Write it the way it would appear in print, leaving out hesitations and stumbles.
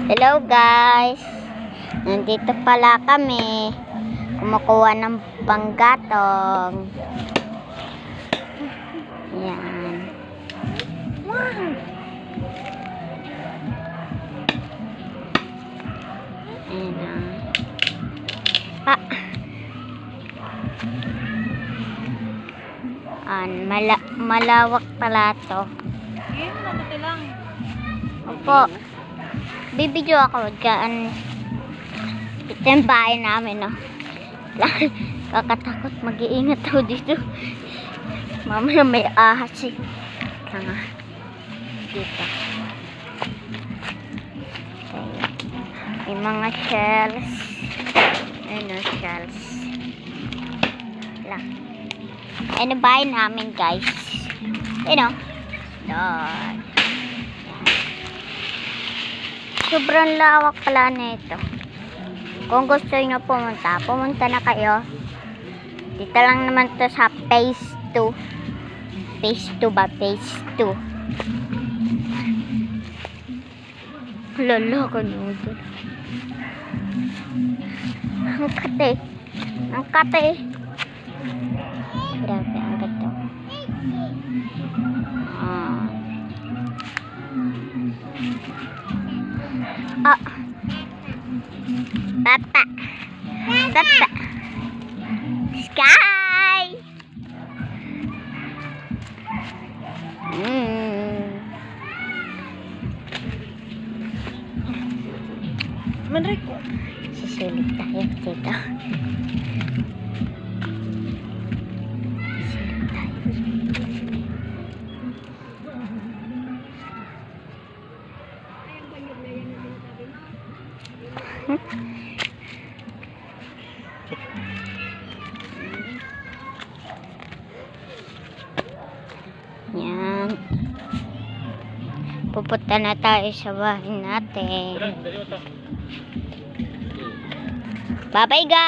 Hello guys, nandito pala kami kumukuha ng panggatong. Yan. Malawak pala to. Opo. Bibidyo ako dyan. Ito yung bahay namin, no? Kakatakot, mag-iingat ako dito. Mamaya may ahas eh. Kaya dito. May mga shells. Ayun, shells. Lang. Ayun yung bahay namin, guys. Ayun, no? Doon. Sobrang lawak pala na ito. Kung gusto nyo pumunta na kayo. Dito lang naman to sa phase 2. Phase 2 ba? Phase 2. Lala ka nyo doon. Ang kate. Ang kate. Grabe, ang gato. Oh. Papa. Papa. Sky. Manriko. Sisilip tayo dito. Yan. Pupunta na tayo sa bahay natin. Bye bye guys.